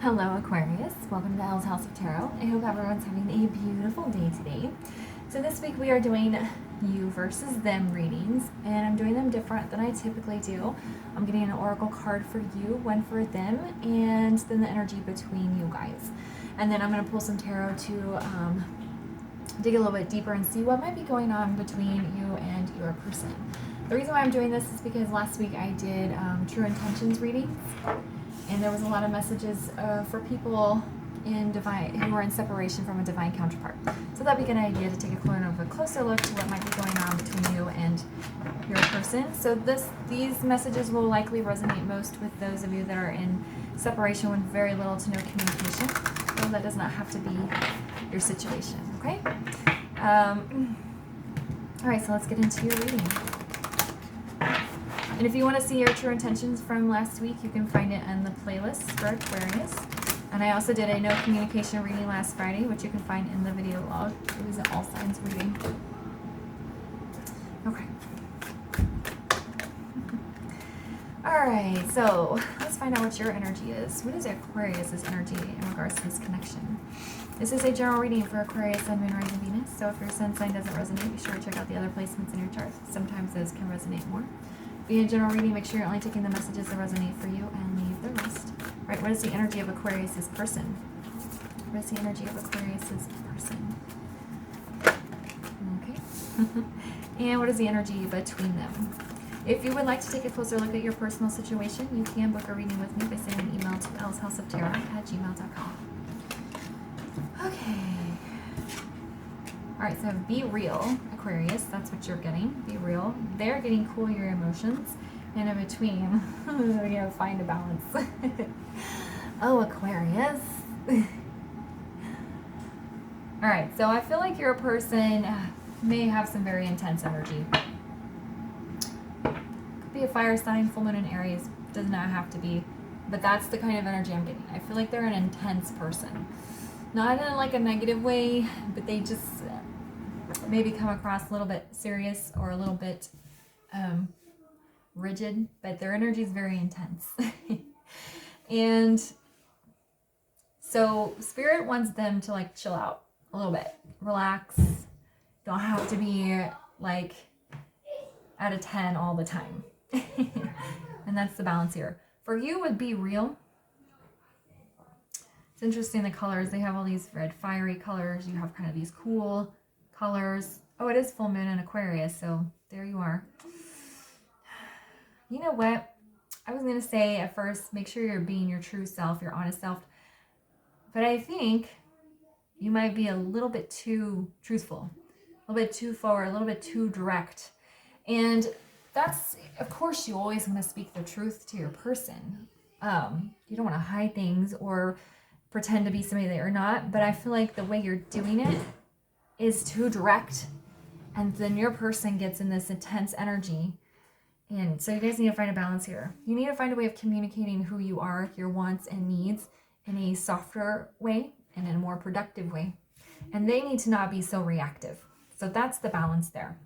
Hello Aquarius, welcome to Elle's House of Tarot. I hope everyone's having a beautiful day today. So this week we are doing you versus them readings, and I'm doing them different than I typically do. I'm getting an oracle card for you, one for them, and then the energy between you guys. And then I'm going to pull some tarot to dig a little bit deeper and see what might be going on between you and your person. The reason why I'm doing this is because last week I did true intentions readings. And there was a lot of messages for people in who are in separation from a divine counterpart. So that'd be a good idea to take a closer look to what might be going on between you and your person. So these messages will likely resonate most with those of you that are in separation with very little to no communication. So that does not have to be your situation, okay? All right, so let's get into your reading. And if you want to see your true intentions from last week, you can find it in the playlist for Aquarius. And I also did a no communication reading last Friday, which you can find in the video log. It was an all signs reading. Okay. All right, so let's find out what your energy is. What is Aquarius's energy in regards to this connection? This is a general reading for Aquarius, Sun, Moon, Rising, Venus. So if your sun sign doesn't resonate, be sure to check out the other placements in your chart. Sometimes those can resonate more. Being a general reading, make sure you're only taking the messages that resonate for you and leave the rest. All right, what is the energy of Aquarius's person? What is the energy of Aquarius's person? Okay. And what is the energy between them? If you would like to take a closer look at your personal situation, you can book a reading with me by sending an email to ellshouseoftarot@gmail.com. Okay. All right, so be real, Aquarius. That's what you're getting. Be real. They're getting cool your emotions. And in between, you know, find a balance. Oh, Aquarius. All right, so I feel like your person may have some very intense energy. Could be a fire sign, full moon in Aries. Does not have to be. But that's the kind of energy I'm getting. I feel like they're an intense person. Not in like a negative way, but they just maybe come across a little bit serious or a little bit rigid, but their energy is very intense. And so Spirit wants them to like chill out a little bit, relax. Don't have to be like at a 10 all the time. And that's the balance here. For you would be real. It's interesting, the colors. They have all these red fiery colors. You have kind of these cool colors. Oh, it is full moon in Aquarius, so there you are. You know what? I was going to say at first, make sure you're being your true self, your honest self. But I think you might be a little bit too truthful, a little bit too forward, a little bit too direct. And that's, of course, you always want to speak the truth to your person. You don't want to hide things or pretend to be somebody that you're not. But I feel like the way you're doing it is too direct. And then your person gets in this intense energy. And so you guys need to find a balance here. You need to find a way of communicating who you are, your wants and needs in a softer way and in a more productive way. And they need to not be so reactive. So that's the balance there.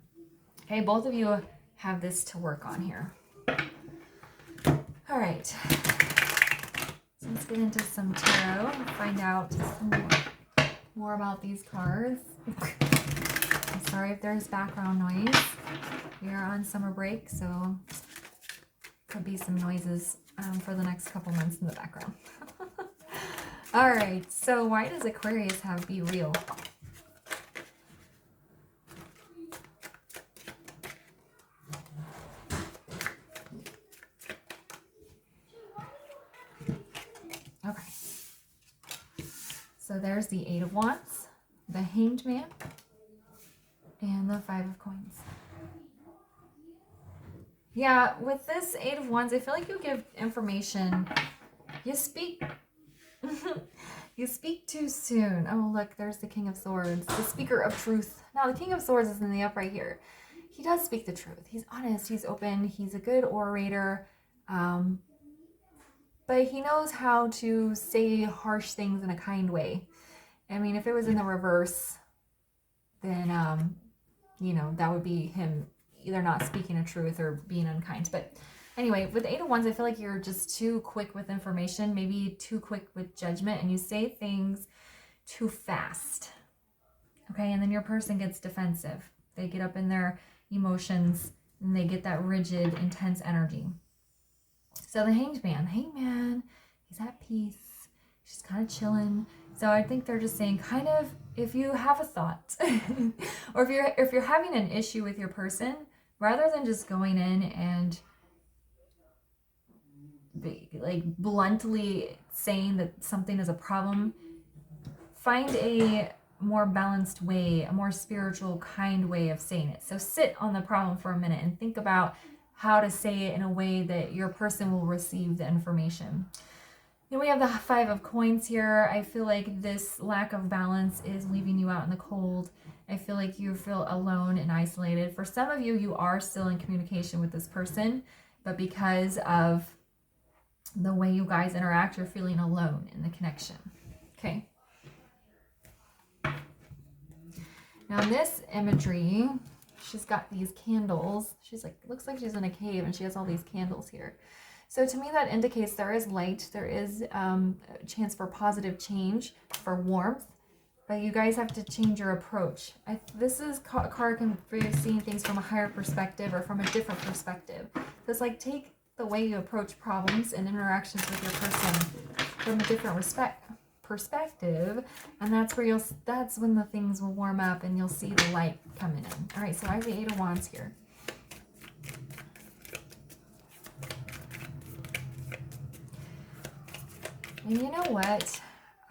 Okay, both of you have this to work on here. All right. So let's get into some tarot and find out some more about these cards. I'm sorry if there's background noise. We are on summer break, so could be some noises for the next couple months in the background. All right, so why does Aquarius have be real? Okay. So there's the Eight of Wands, the Hanged Man, and the Five of Coins. Yeah, with this Eight of Wands, I feel like you give information. You speak you speak too soon. Oh, look, there's the King of Swords, the speaker of truth. Now, the King of Swords is in the upright here. He does speak the truth. He's honest. He's open. He's a good orator. But he knows how to say harsh things in a kind way. I mean, if it was in the reverse, then, you know, that would be him either not speaking the truth or being unkind. But Anyway, with the Eight of Wands, I feel like you're just too quick with information, maybe too quick with judgment, and you say things too fast. Okay, and then your person gets defensive. They get up in their emotions and they get that rigid, intense energy. So the Hanged Man, he's at peace. She's kind of chilling. So I think they're just saying, kind of, if you have a thought, or if you're having an issue with your person, rather than just going in and like bluntly saying that something is a problem, find a more balanced way, a more spiritual, kind way of saying it. So sit on the problem for a minute and think about how to say it in a way that your person will receive the information. Then we have the Five of Coins here. I feel like this lack of balance is leaving you out in the cold. I feel like you feel alone and isolated. For some of you, you are still in communication with this person, but because of the way you guys interact, you're feeling alone in the connection. Okay. Now in this imagery, she's got these candles. She's like, looks like she's in a cave and she has all these candles here. So to me, that indicates there is light. There is a chance for positive change, for warmth, but you guys have to change your approach. This is a card for you seeing things from a higher perspective or from a different perspective. So it's like, take the way you approach problems and interactions with your person from a different perspective, and that's when the things will warm up and you'll see the light coming in. All right, so I have the Eight of Wands here. And you know what?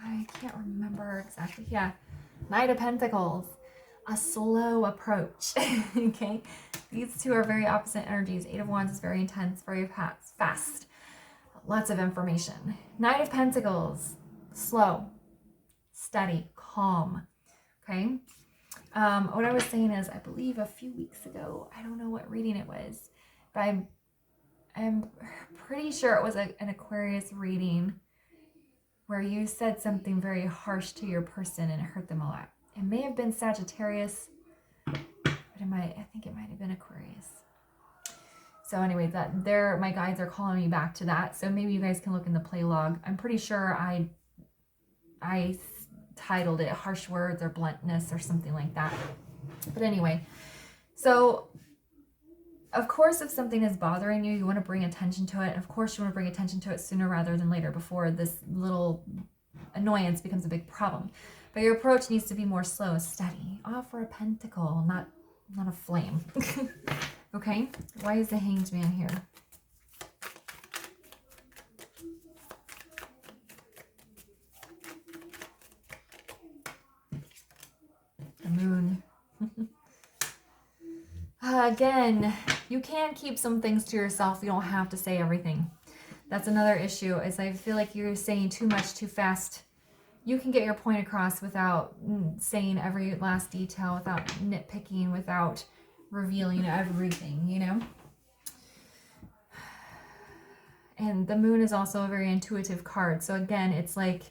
I can't remember exactly. Yeah, Knight of Pentacles. A slow approach. Okay, these two are very opposite energies. Eight of Wands is very intense, very fast, lots of information. Knight of Pentacles, slow, steady, calm. Okay. What I was saying is, I believe a few weeks ago, I don't know what reading it was, but I'm pretty sure it was an Aquarius reading where you said something very harsh to your person and it hurt them a lot. It may have been Sagittarius, but I think it might have been Aquarius. So anyway, my guides are calling me back to that. So maybe you guys can look in the play log. I'm pretty sure I titled it Harsh Words or Bluntness or something like that. But anyway, so of course, if something is bothering you, you want to bring attention to it. Of course, you want to bring attention to it sooner rather than later, before this little annoyance becomes a big problem. But your approach needs to be more slow, steady. Offer a pentacle, not a flame. Okay? Why is the Hanged Man here? The Moon. Again, you can keep some things to yourself. You don't have to say everything. That's another issue, is I feel like you're saying too much too fast. You can get your point across without saying every last detail, without nitpicking, without revealing everything, you know? And the Moon is also a very intuitive card. So again, it's like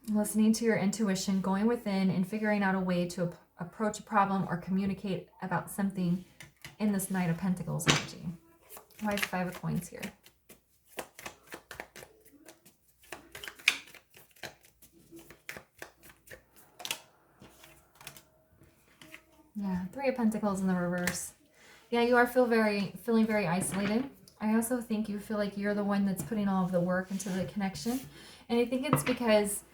listening to your intuition, going within and figuring out a way to approach a problem or communicate about something in this Knight of Pentacles energy. Why is the Five of Coins here? Yeah, Three of Pentacles in the reverse. Yeah, you are feeling very isolated. I also think you feel like you're the one that's putting all of the work into the connection. And I think it's because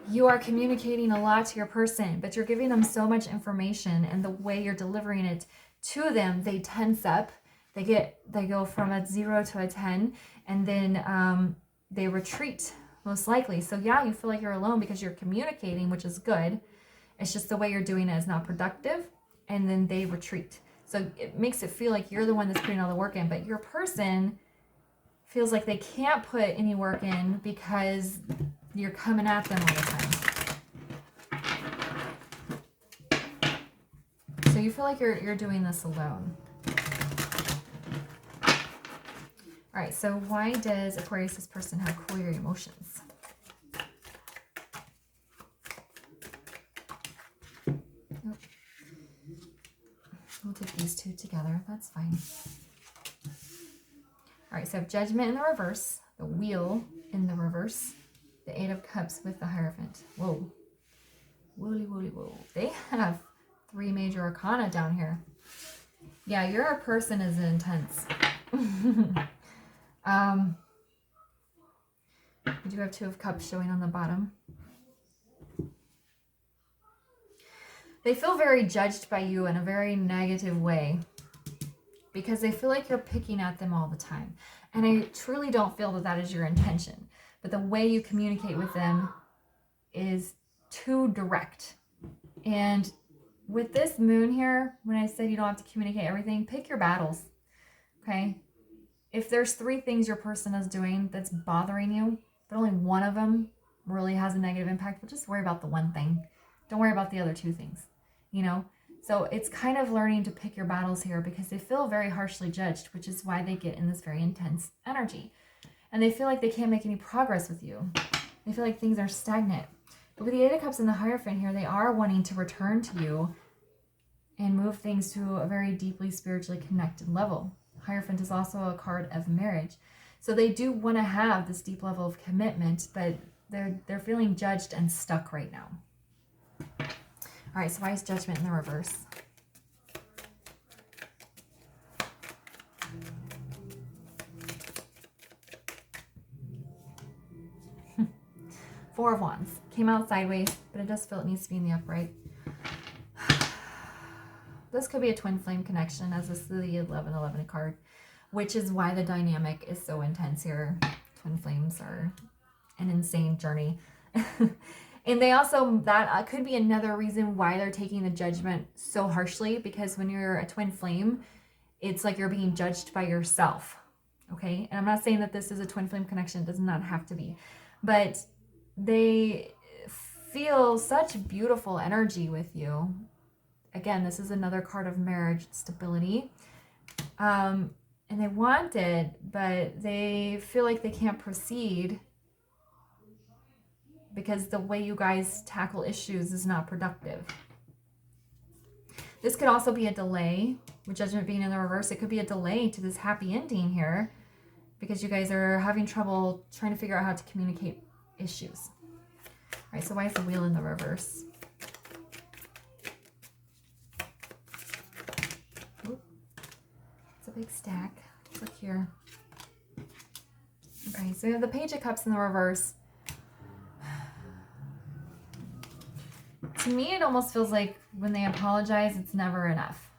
you are communicating a lot to your person, but you're giving them so much information, and the way you're delivering it to them, they tense up. They go from a 0 to a 10, and then they retreat, most likely. So yeah, you feel like you're alone because you're communicating, which is good. It's just the way you're doing it is not productive, and then they retreat. So it makes it feel like you're the one that's putting all the work in, but your person feels like they can't put any work in because you're coming at them all the time. So you feel like you're doing this alone. All right, so why does Aquarius' person have clear emotions? Nope. We'll take these two together. That's fine. All right, so I have Judgment in the reverse, the Wheel in the reverse, the Eight of Cups with the Hierophant. Whoa. Wooly, wooly, whoa. They have 3 major arcana down here. Yeah, your person is intense. You do have 2 of Cups showing on the bottom. They feel very judged by you in a very negative way because they feel like you're picking at them all the time. And I truly don't feel that that is your intention. But the way you communicate with them is too direct. And with this moon here, when I said you don't have to communicate everything, pick your battles, okay? If there's 3 things your person is doing that's bothering you, but only one of them really has a negative impact, but just worry about the one thing. Don't worry about the other 2 things, you know? So it's kind of learning to pick your battles here because they feel very harshly judged, which is why they get in this very intense energy. And they feel like they can't make any progress with you. They feel like things are stagnant. But with the Eight of Cups and the Hierophant here, they are wanting to return to you and move things to a very deeply spiritually connected level. Hierophant is also a card of marriage. So they do want to have this deep level of commitment, but they're feeling judged and stuck right now. All right, so why is Judgment in the reverse? Four of Wands. Came out sideways, but it does feel it needs to be in the upright. This could be a twin flame connection, as this is the 11-11 card, which is why the dynamic is so intense here. Twin flames are an insane journey. And they also, that could be another reason why they're taking the judgment so harshly, because when you're a twin flame, it's like you're being judged by yourself, okay? And I'm not saying that this is a twin flame connection. It does not have to be. But they feel such beautiful energy with you. Again, this is another card of marriage, stability. And they want it, but they feel like they can't proceed because the way you guys tackle issues is not productive. This could also be a delay, with Judgment being in the reverse. It could be a delay to this happy ending here because you guys are having trouble trying to figure out how to communicate issues. All right, so why is the Wheel in the reverse? Oop. It's a big stack. Let's look here. Okay, so we have the Page of Cups in the reverse. To me, it almost feels like when they apologize, it's never enough.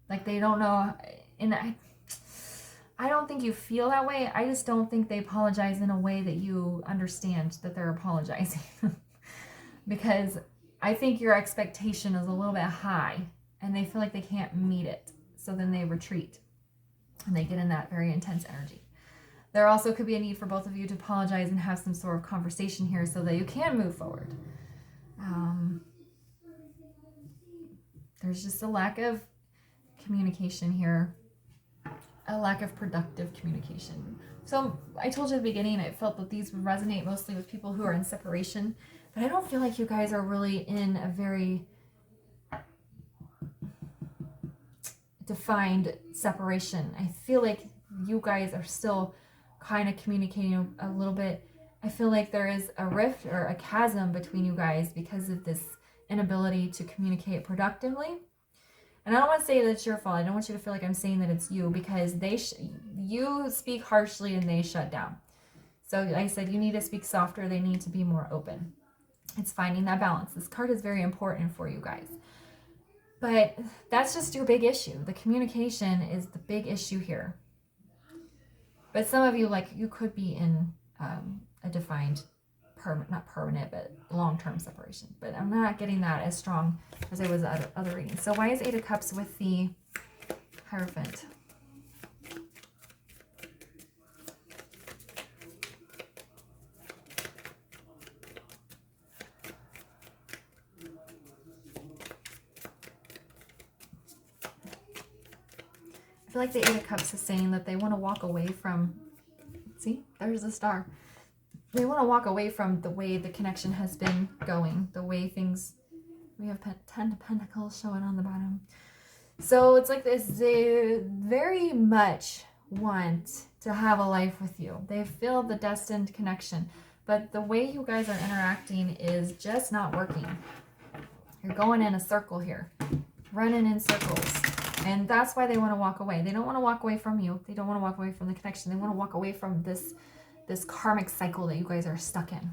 Like they don't know, and I don't think you feel that way. I just don't think they apologize in a way that you understand that they're apologizing. Because I think your expectation is a little bit high and they feel like they can't meet it. So then they retreat and they get in that very intense energy. There also could be a need for both of you to apologize and have some sort of conversation here so that you can move forward. There's just a lack of communication here, a lack of productive communication. So I told you at the beginning, I felt that these would resonate mostly with people who are in separation, but I don't feel like you guys are really in a very defined separation. I feel like you guys are still kind of communicating a little bit. I feel like there is a rift or a chasm between you guys because of this inability to communicate productively. And I don't want to say that it's your fault. I don't want you to feel like I'm saying that it's you, because you speak harshly and they shut down. So like I said, you need to speak softer. They need to be more open. It's finding that balance. This card is very important for you guys. But that's just your big issue. The communication is the big issue here. But some of you, like, you could be in a defined, not permanent, but long-term separation. But I'm not getting that as strong as I was at other readings. So why is Eight of Cups with the Hierophant? I feel like the Eight of Cups is saying that they want to walk away from, see, there's the star. They want to walk away from the way the connection has been going, the way things, we have 10 of Pentacles showing on the bottom. So it's like this, they very much want to have a life with you. They feel the destined connection. But the way you guys are interacting is just not working. You're going in a circle here, running in circles. And that's why they want to walk away. They don't want to walk away from you. They don't want to walk away from the connection. They want to walk away from this karmic cycle that you guys are stuck in.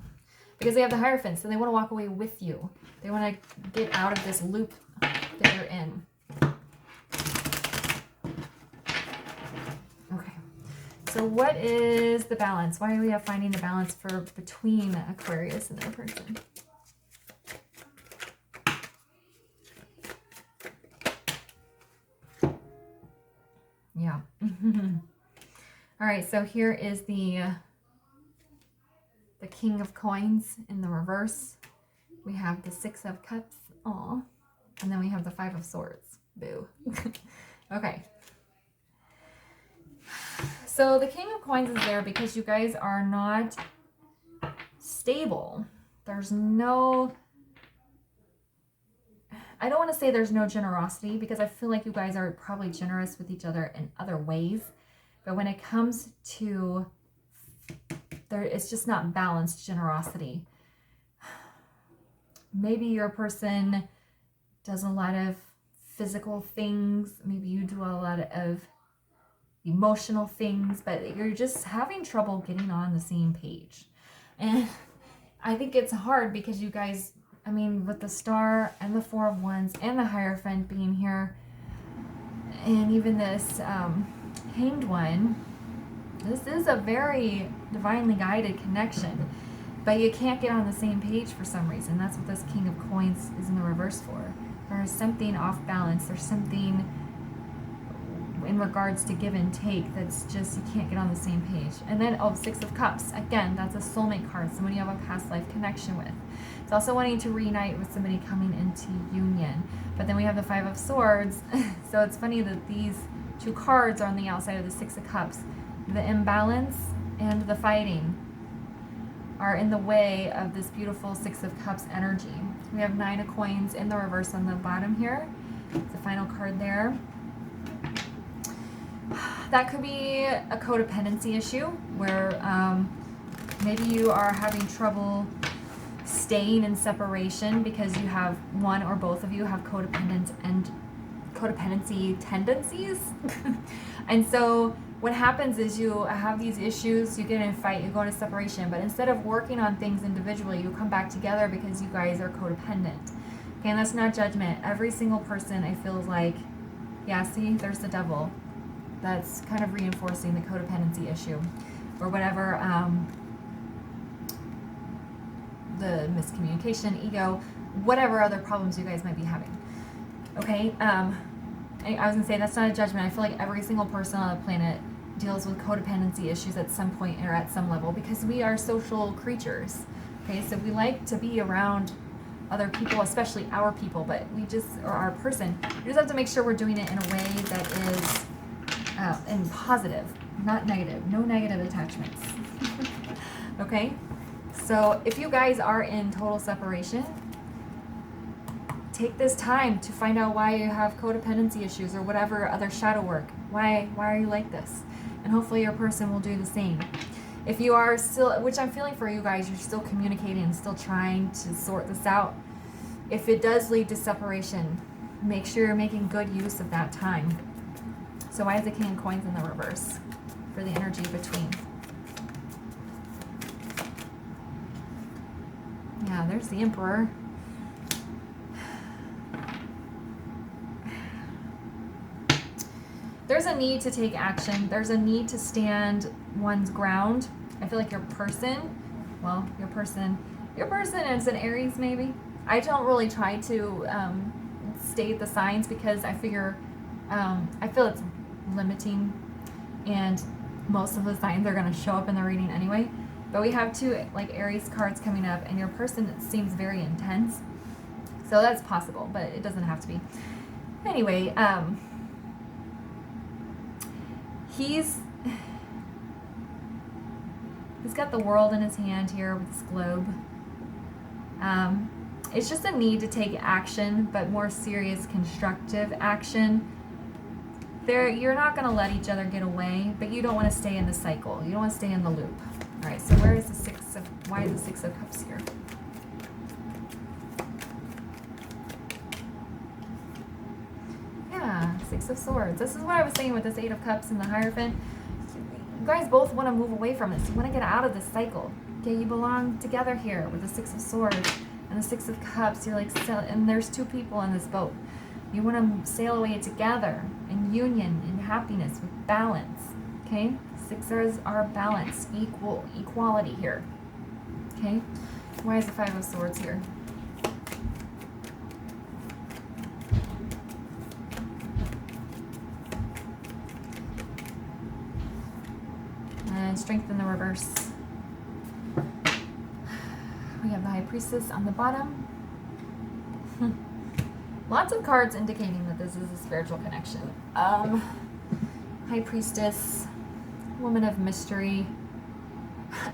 Because they have the Hierophant, so they want to walk away with you. They want to get out of this loop that you're in. Okay. So what is the balance? Why are we finding the balance between Aquarius and their person? Yeah. All right, so here is the King of Coins in the reverse. We have the Six of Cups. Aw. And then we have the Five of Swords. Boo. Okay. So the King of Coins is there because you guys are not stable. There's no... I don't want to say there's no generosity because I feel like you guys are probably generous with each other in other ways. But when it comes to... it's just not balanced generosity. Maybe your person does a lot of physical things. Maybe you do a lot of emotional things, but you're just having trouble getting on the same page. And I think it's hard because you guys, I mean, with the Star and the Four of Wands and the Hierophant being here, and even this Hanged One, this is a very divinely guided connection, but you can't get on the same page for some reason. That's what this King of Coins is in the reverse for. There's something off balance. There's something in regards to give and take that's just, you can't get on the same page. And then, oh, Six of Cups. Again, that's a soulmate card, someone you have a past life connection with. It's also wanting to reunite with somebody coming into union. But then we have the Five of Swords. So it's funny that these two cards are on the outside of the Six of Cups. The imbalance and the fighting are in the way of this beautiful Six of Cups energy. We have Nine of Coins in the reverse on the bottom here. It's the final card there. That could be a codependency issue where maybe you are having trouble staying in separation because you have one or both of you have codependency tendencies. And so what happens is you have these issues, you get in a fight, you go into separation, but instead of working on things individually, you come back together because you guys are codependent. Okay, and that's not judgment. Every single person, I feel like, yeah, see, there's the devil. That's kind of reinforcing the codependency issue or whatever, the miscommunication, ego, whatever other problems you guys might be having. Okay, I was gonna say that's not a judgment. I feel like every single person on the planet deals with codependency issues at some point or at some level because we are social creatures. Okay, so we like to be around other people, especially our people, but or our person. We just have to make sure we're doing it in a way that is and positive, not negative. No negative attachments. Okay? So if you guys are in total separation, take this time to find out why you have codependency issues or whatever other shadow work. Why are you like this? And hopefully your person will do the same. If you are still, which I'm feeling for you guys, you're still communicating and still trying to sort this out. If it does lead to separation, make sure you're making good use of that time. So why is the King of Coins in the reverse for the energy between? Yeah, there's the Emperor. There's a need to take action. There's a need to stand one's ground. I feel like your person is an Aries maybe. I don't really try to state the signs because I figure, I feel it's limiting and most of the signs are going to show up in the reading anyway. But we have two like Aries cards coming up and your person seems very intense. So that's possible, but it doesn't have to be. Anyway, he's got the world in his hand here with this globe. It's just a need to take action, but more serious, constructive action. You're not going to let each other get away, but you don't want to stay in the cycle. You don't want to stay in the loop. All right, so why is the Six of Cups here? Yeah, Six of Swords. This is what I was saying with this Eight of Cups and the Hierophant. You guys both want to move away from this. You want to get out of this cycle. Okay, you belong together here with the Six of Swords and the Six of Cups. You're like, and there's two people in this boat. You want to sail away together in union, in happiness, with balance. Okay, Sixers are balance, equality here. Okay, why is the Five of Swords here? And Strength in the reverse. We have the High Priestess on the bottom. Lots of cards indicating that this is a spiritual connection. High Priestess, Woman of Mystery.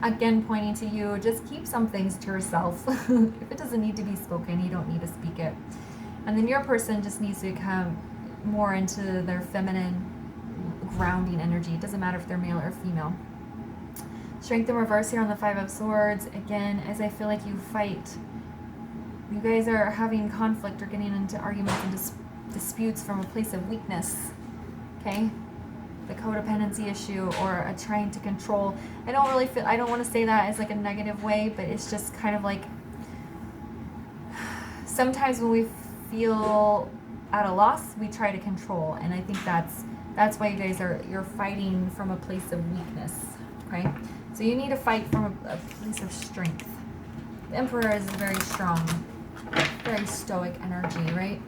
Again, pointing to you, just keep some things to yourself. If it doesn't need to be spoken, you don't need to speak it. And then your person just needs to come more into their feminine grounding energy. It doesn't matter if they're male or female. Strength in reverse here on the Five of Swords. Again, as I feel like you fight, you guys are having conflict or getting into arguments and disputes from a place of weakness. Okay? The codependency issue or a trying to control. I don't want to say that as like a negative way, but it's just kind of like sometimes when we feel at a loss, we try to control. And I think that's why you guys you're fighting from a place of weakness. Okay? So you need to fight from a place of strength. The Emperor is very strong, very stoic energy, right?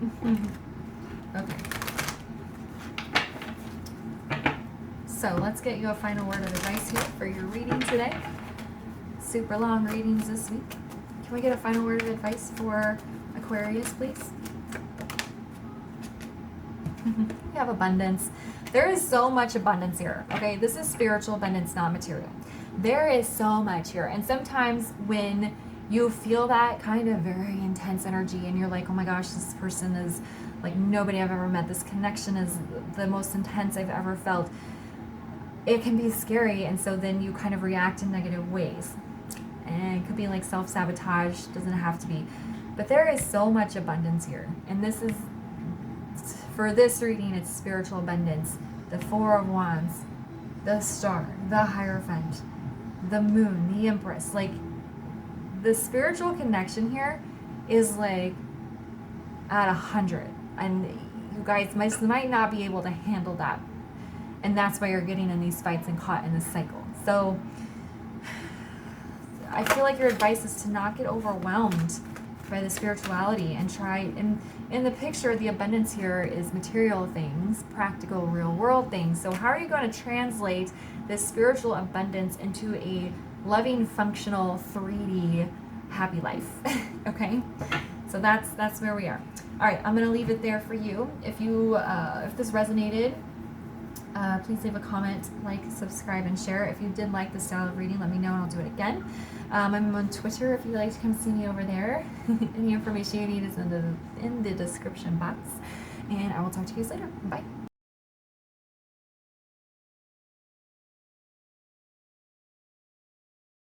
Okay. So let's get you a final word of advice here for your reading today. Super long readings this week. Can we get a final word of advice for Aquarius, please? You have abundance. There is so much abundance here, okay? This is spiritual abundance, not material. There is so much here. And sometimes when you feel that kind of very intense energy and you're like, oh my gosh, this person is like nobody I've ever met. This connection is the most intense I've ever felt. It can be scary, and so then you kind of react in negative ways. And it could be like self-sabotage, doesn't have to be. But there is so much abundance here. And this is, for this reading, it's spiritual abundance. The Four of Wands, the Star, the Hierophant, the Moon, the Empress. Like, the spiritual connection here is like at 100. And you guys might not be able to handle that. And that's why you're getting in these fights and caught in this cycle. So I feel like your advice is to not get overwhelmed by the spirituality and try, in the picture, the abundance here is material things, practical, real world things. So how are you going to translate this spiritual abundance into a loving, functional, 3D, happy life? Okay? So that's where we are. All right, I'm going to leave it there for you. If this resonated, please leave a comment, like, subscribe, and share. If you did like this style of reading, let me know and I'll do it again. I'm on Twitter if you'd like to come see me over there. Any information you need is in the description box. And I will talk to you guys later. Bye.